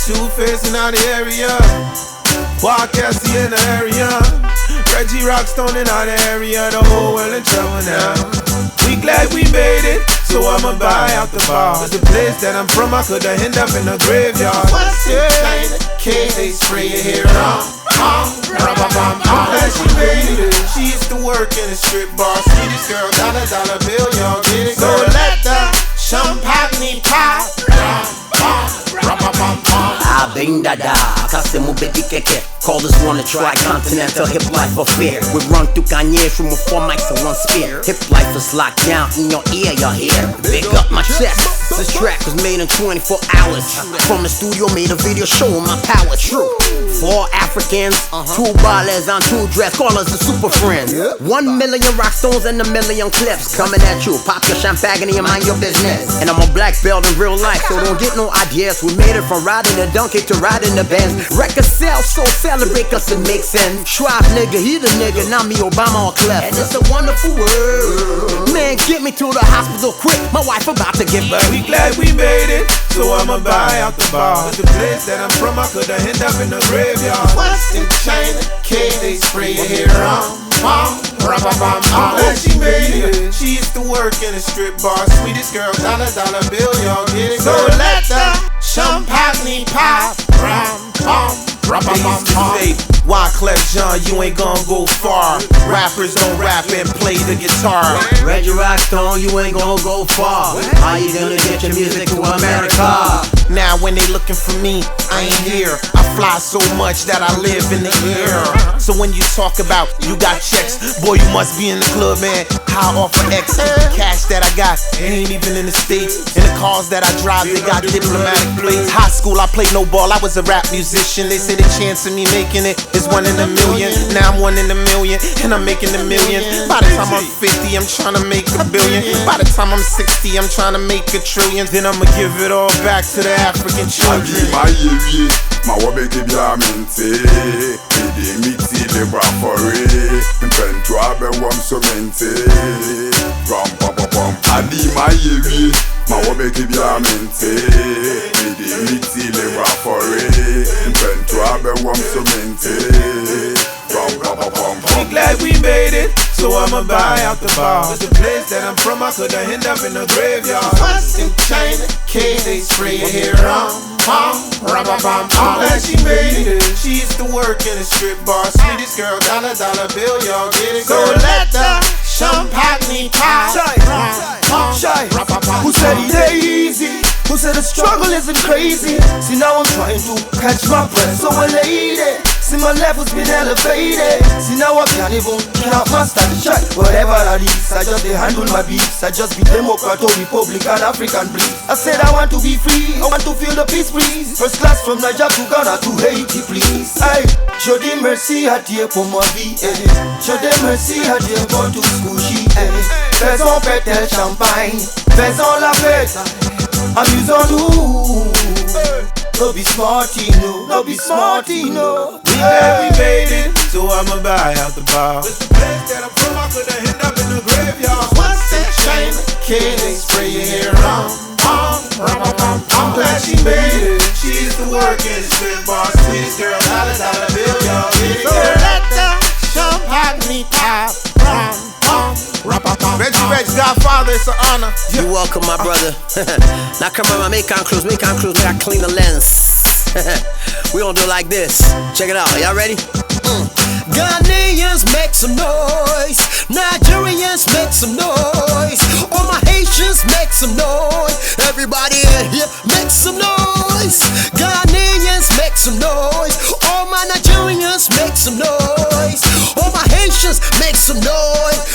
Two-Face in the area. Podcasty in the area. Reggie Rockstone in the area. The whole world in trouble now. We glad we made it, so I'ma buy out the bar. The place that I'm from, I coulda end up in the graveyard. What's in China? They spray your hair on. I'm glad she made it. She used to work in a strip bar. Sweetest girl, dollar bill, y'all get it. So let the champagne pop. Bing dada, kasi mo beti keke. Callers wanna try continental hip life affair. We run through Kanye from with 4 mics and 1 spear. Hip life is locked down in your ear, y'all hear? Big up my chest. This track was made in 24 hours. From the studio, made a video showing my power. True. 4 Africans, 2 ballers on 2 dress. Call us the super friends. 1 million rock stones and 1 million clips coming at you. Pop your champagne and mind your business. And I'm a black belt in real life, so don't get no ideas. We made it from riding a donkey to riding the Benz. Record sell, so celebrate cause it makes sense. Schwab nigga, he the nigga, not me, Obama or Clef. And it's a wonderful world. Man, get me to the hospital quick. My wife about to give birth. We glad we made it, so I'ma buy out the bar. The place that I'm from, I coulda end up in the graveyard. What's in China? They spray your hair on. I'm glad she made it. She used to work in a strip bar. Sweetest girl, dollar bill, y'all get it. So let the champagne pop. Why Clef John, you ain't gon' go far. Rappers don't rap and play the guitar. Reggie Rockstone, you ain't gon' go far. How you gonna get your music to America? Now when they looking for me, I ain't here. I fly so much that I live in the air. So when you talk about you got checks, boy you must be in the club, man. High off of X, cash that I got, it ain't even in the States. And the cars that I drive, they got diplomatic plates. High school, I played no ball, I was a rap musician. They say the chance of me making it is 1 in a million. Now I'm 1 in a million, and I'm making a million. By the time I'm 50, I'm trying to make a billion. By the time I'm 60, I'm trying to make a trillion. Then I'ma give it all back to the African children. Mawabeke biamente, ede miti le brafore, mpento abe wam somente, ram pam pam pam. Adi mayevi, mawabeke biamente, ede miti le brafore, mpento abe wam somente, ram pam pam pam. We glad we made it, so I'ma buy out the bar. The place that I'm from, I coulda end up in the graveyard. What's in China? They spray your hair on. I'm glad she made it. She used to work in a strip bar. Sweetest girl, dollar bill, y'all get it. So let the champagne pop. Who said it ain't easy? Who said the struggle isn't crazy? See now I'm trying to catch my breath. So a lady, see my level's been elevated. See now I can't even count my status. Whatever that is, I just handle my beats. I just be Democrat or Republican, African breed. I said I want to be free, I want to feel the peace breeze. First class from Niger to Ghana to Haiti, please. Hey, show them mercy à Dieu pour ma vie. Show them mercy à Dieu pour tout ce que j'ai. Faisons péter le champagne, faisons la fête. Amusons-nous. No be smarty, no be smarty, no. We glad we made it, so I'ma buy out the bar. It's the place that I'm from, I coulda end up in the graveyard. What's in China? They spray your hair on. I'm glad she made it. She used to work in a strip bar. Sweetest girl, dollar bill, y'all get it. So let the champagne pop. Reggie, Godfather, it's an honor. You're welcome, my brother. Now come on, make on cruise, make I clean the lens. We gonna do it like this. Check it out, y'all ready? Ghanaians make some noise, Nigerians make some noise, all my Haitians make some noise, everybody in here make some noise. Ghanaians make some noise, all my Nigerians make some noise, all my Haitians make some noise.